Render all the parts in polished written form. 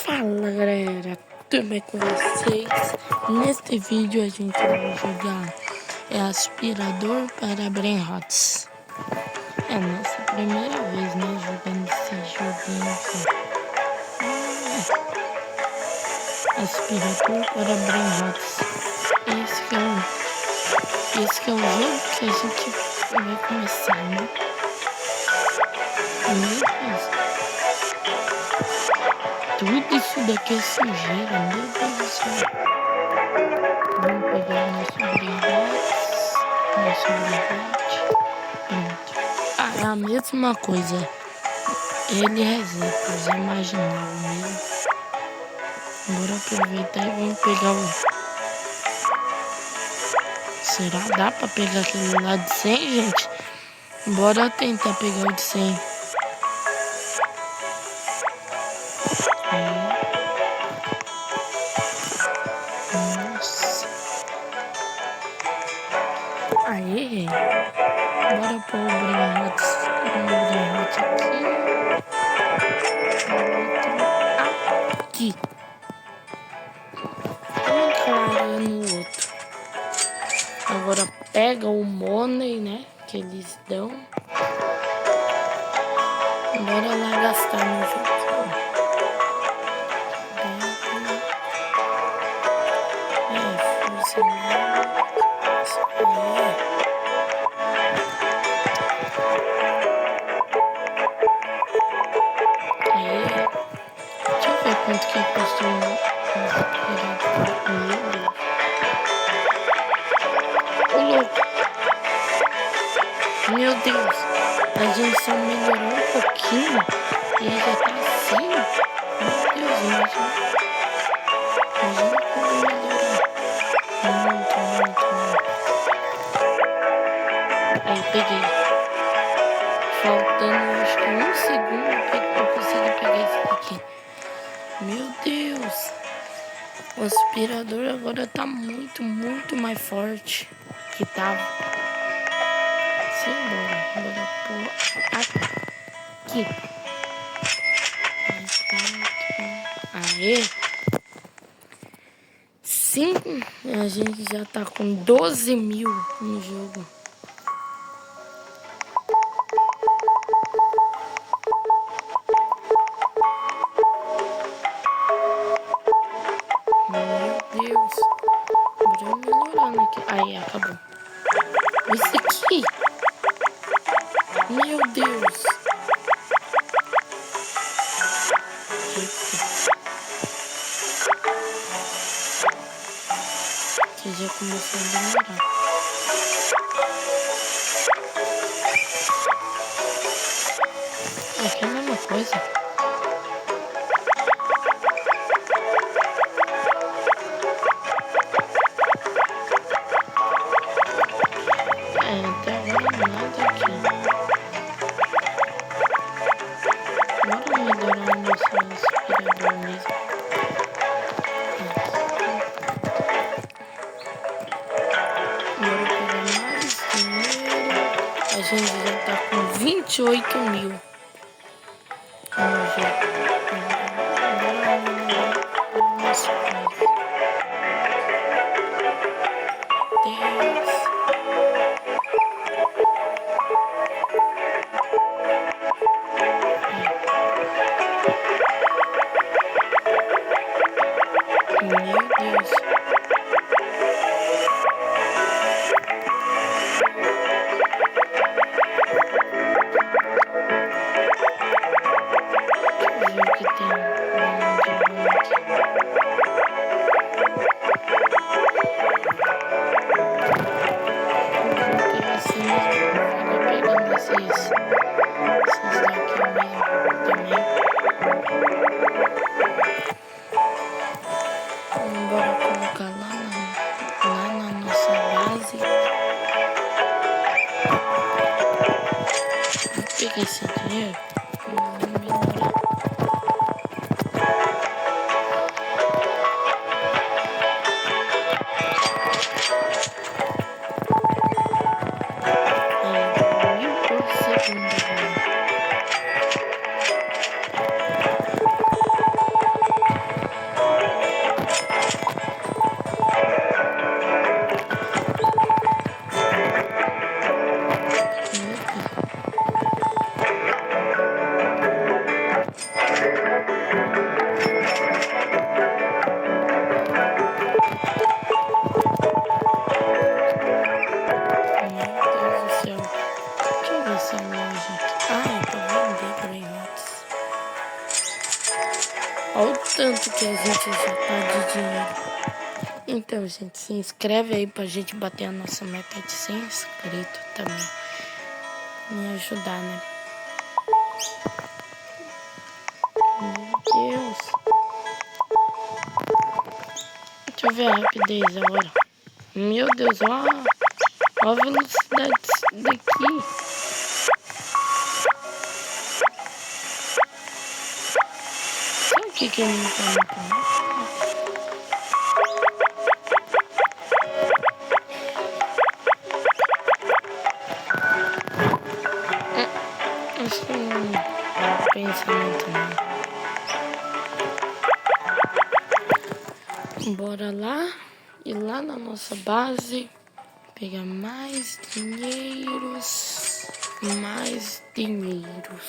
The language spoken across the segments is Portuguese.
Fala galera, tudo bem com vocês? Neste vídeo a gente vai jogar aspirador para Brainrots. É a nossa primeira vez, né, jogando esse joguinho aqui. Aspirador para Brainrots. Esse que é o jogo que a gente vai começar, né? Meu Deus. Tudo isso daqui é sujeira, meu Deus do céu. Vamos pegar nosso brinquedo. Pronto. Ah, é a mesma coisa. Ele reseta, já imaginava mesmo. Bora aproveitar e vamos pegar o... Será? Dá pra pegar aquele lá de 100, gente? Bora tentar pegar o de 100. Nossa. Aê. Bora pôr o Brainrots aqui. Aqui. Claro, no outro. Agora pega o money, né? Que eles dão. Bora lá gastar no jogo. Força. Deixa eu ver quanto que custou o louco. Meu Deus, a gente só melhorou um pouquinho e já tá assim. Meu Deus, imagina como melhorou. Muito. Aí, peguei. Faltando, acho que 1 segundo eu consegui pegar esse aqui. Meu Deus. O aspirador agora tá muito mais forte que tava. Bora pôr aqui. Aê. 5. A gente já tá com 12 mil no jogo. Meu Deus. Bora melhorando aqui. Aí, acabou. Esse aqui. Meu Deus. Que já começou a demorar. Aqui é a mesma coisa. Até agora nada aqui. Bora melhorar o nosso aspirador mesmo. Bora pegar mais dinheiro. A gente já tá com 28 mil. Vamos ver. Bora melhorar o nosso preço. 10. Meu Deus. Deixa eu ver o que tem de bom aqui. Vou pegar assim mesmo. Vou pegando esses daqui mesmo também. Bora colocar lá na nossa base. Vou pegar esse dinheiro e vou melhorar. Aí, 1000 por segundo agora. Olha o tanto que a gente já tá de dinheiro. Então, gente, se inscreve aí pra gente bater a nossa meta de 100 inscritos também. Me ajudar, né? Meu Deus. Deixa eu ver a rapidez agora. Meu Deus, ó a velocidade disso daqui. Sabe o que ele não tá muito? Acho que não pensa muito não. Bora lá. Ir lá na nossa base. Pegar mais dinheiros. Mais dinheiros.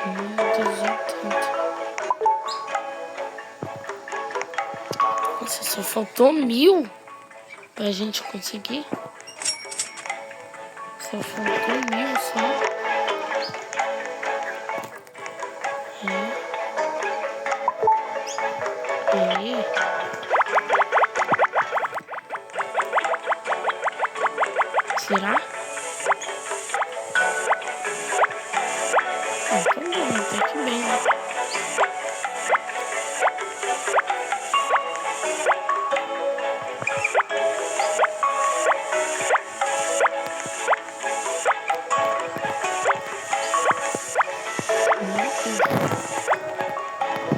Meu Deus, é tanto. Nossa, só faltou 1000 pra gente conseguir. Só faltou 1000 só. E aí? Será? Então bom, até que bem, né?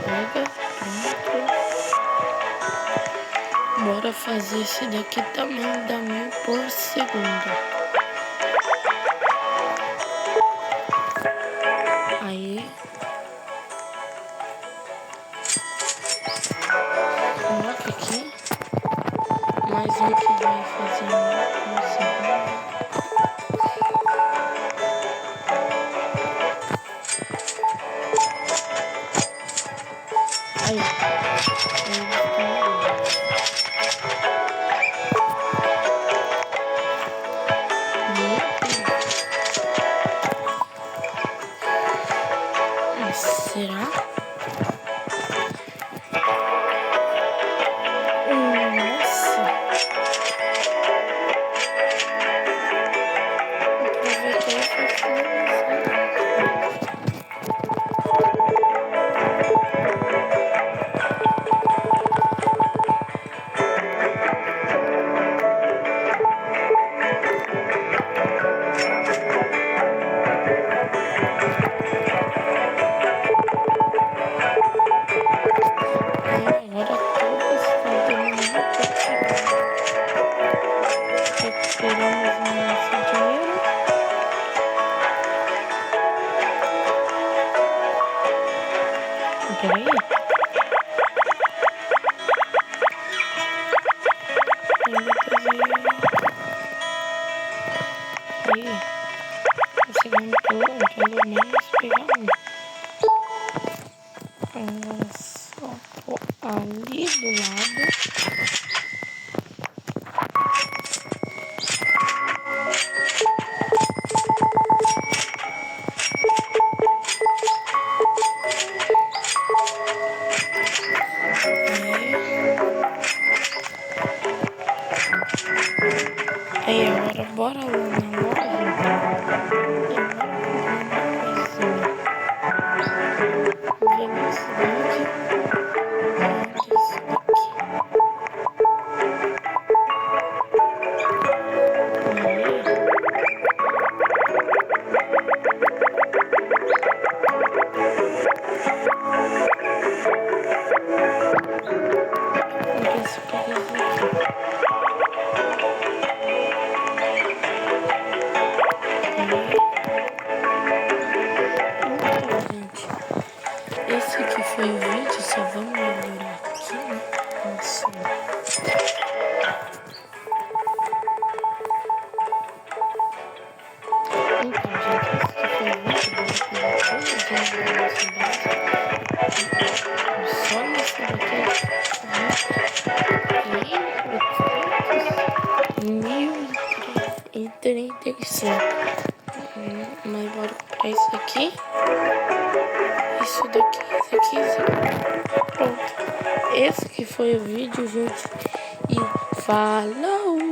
Pega, pronto. Bora fazer esse daqui também, dá 1000 por segundo. Aí. Coloca aqui. Mais um que vai fazer 1000 por segundo. Aí. Será? Nossa! Aproveitei e foi finalizar. Peraí. Aí. Conseguimos pelo menos pegar um. Agora só pôr ali do lado. Aí agora bora lá na loja e bora comprar uma coisinha. Esse aqui foi o vídeo, só vamos melhorar aqui, né? Nossa. Então, gente, esse aqui foi o vídeo, só nesse daqui, 1035. isso aqui. Isso daqui, isso aqui, isso aqui. Pronto. Esse que foi o vídeo, gente. E falou!